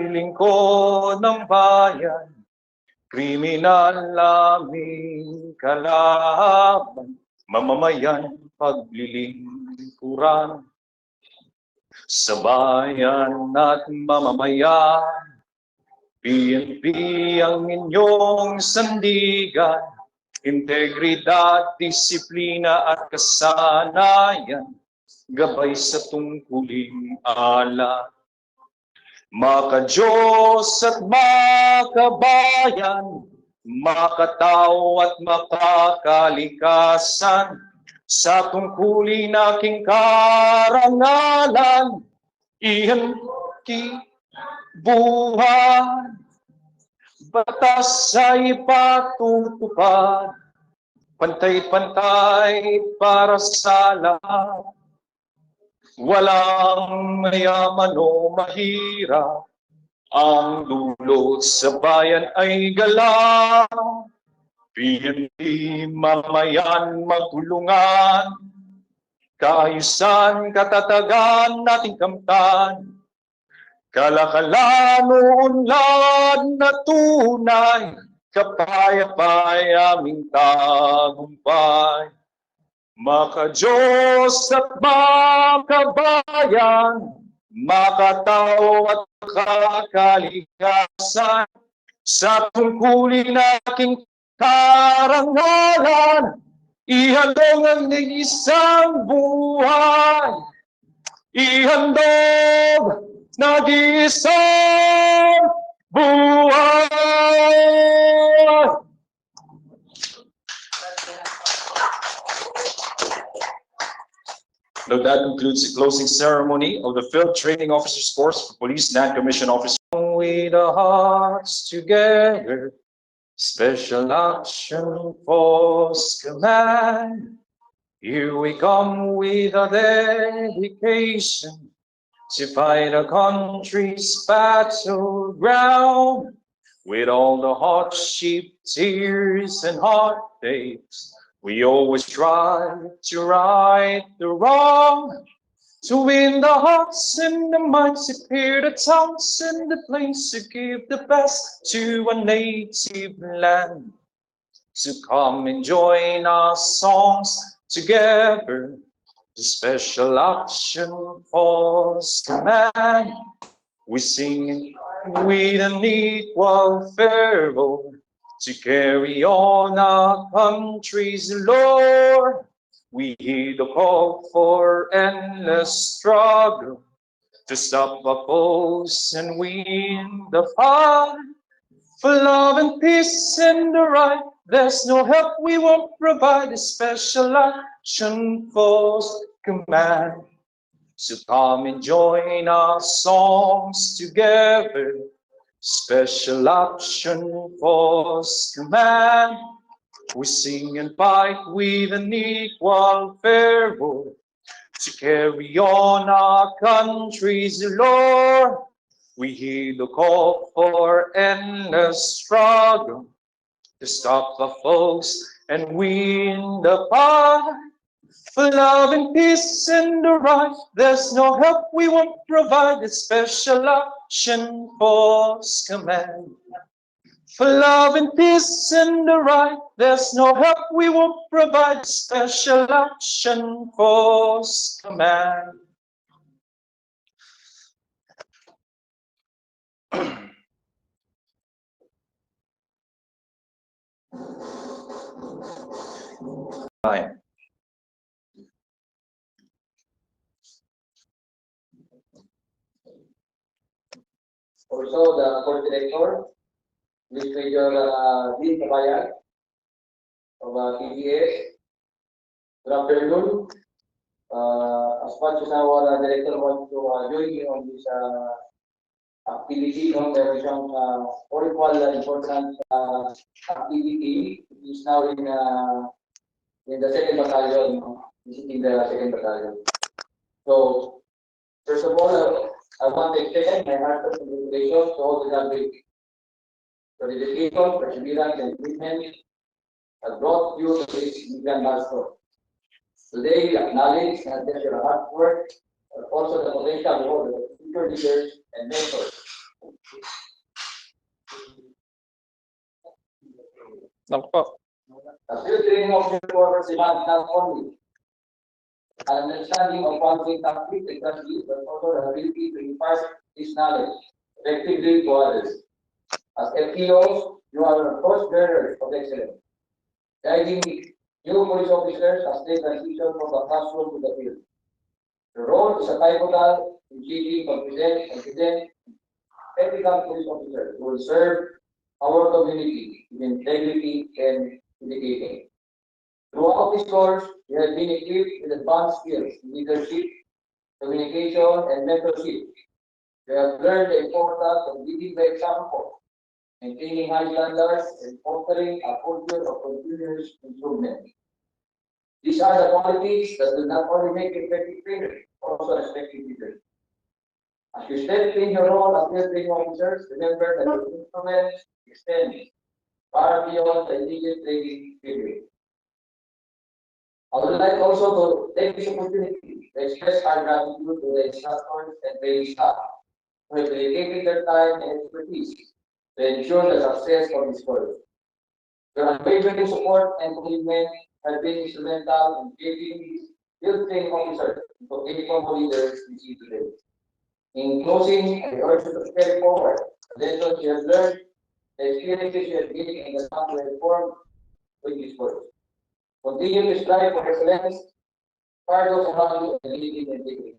Lingkod ng bayan, kriminal naming kalaban, mamamayan paglilingkuran, sa bayan at mamamayan, PNP ang inyong sandigan, integridad, disiplina at kasanayan, gabay sa tungkuling ala. Maka-Diyos at makabayan, makatao at makakalikasan, sa tungkulin aking karangalan, iyan buhay, batas ay patutupad, pantay-pantay para sa lahat. Walang mayaman o mahirap, ang dulot sa bayan ay galang. PNP mamayan magtulungan, kaayusan, katatagan nating kamtan. Kalakalan unlad na tunay, kapayapay aming tagumpay. Maka-Diyos at makabayan, makatao at kakalikasan, sa tungkulin aking karangalan, ihandog ang isang buhay, ihandog nag-iisang buhay. Now that concludes the closing ceremony of the Field Training Officers Course for Police Non-Commissioned Officers. With our hearts together, Special Action Force Command, here we come with a dedication to fight our country's battleground. With all the hardship, tears, and heartaches, we always strive to right the wrong, to win the hearts and the minds, to clear the towns and the plains, to give the best to a native land. So come and join our songs together, the Special Action Force Command. We sing with an equal fervor to carry on our country's lore. We hear the call for endless struggle to stop our foes and win the fight. For love and peace and the right, there's no help we won't provide. A Special Action Force Command. So come and join our songs together, Special Action Force Command. We sing and fight with an equal fervor to carry on our country's lore. We hear the call for endless struggle to stop the foes and win the fight. For love and peace and the right, there's no help we won't provide. A Special Action Force Command. For love and peace and the right, there's no help we won't provide. A Special Action Force Command. Bye. Also, the court director, Ms. Major Dean Kabayan of PBS. Good afternoon. As much as our director wants to join me on this activity, there is some equal important activity. It is now in the second battalion, visiting the second battalion. So, first of all, I want to extend my heartfelt congratulations to all the graduates. The dedication, perseverance, and commitment have brought you to this significant milestone. Today, we acknowledge not just your hard work, but also the potential role that you future leaders and mentors. Naku po. The field training officer covers not only an understanding of conflict exactly, but also the ability to impart this knowledge effectively to others. As FPOs, you are the first bearers of excellence, guiding new police officers as they transition from the classroom to the field. The role is a pivotal in shaping confident, ethical police officers who will serve our community with integrity and dedication. Throughout this course, we have been equipped with advanced skills in leadership, communication, and mentorship. We have learned the importance of leading by example, maintaining high standards, and fostering a culture of continuous improvement. These are the qualities that will not only make effective trainers, but also effective leaders. As you step in your role as field training officers, remember that your influence extends far beyond the immediate training period. I would like also to take this opportunity to express our gratitude to the instructors and training staff who have dedicated their time and expertise to ensure the success of this course. Your unwavering support and commitment have been instrumental in shaping these field training officers into capable leaders we see today. In closing, I urge you to carry forward the lessons you have learned, the experiences you have gained, and the path you have formed with this course. Continue to strive for excellence, inspire those around you, and lead in integrity.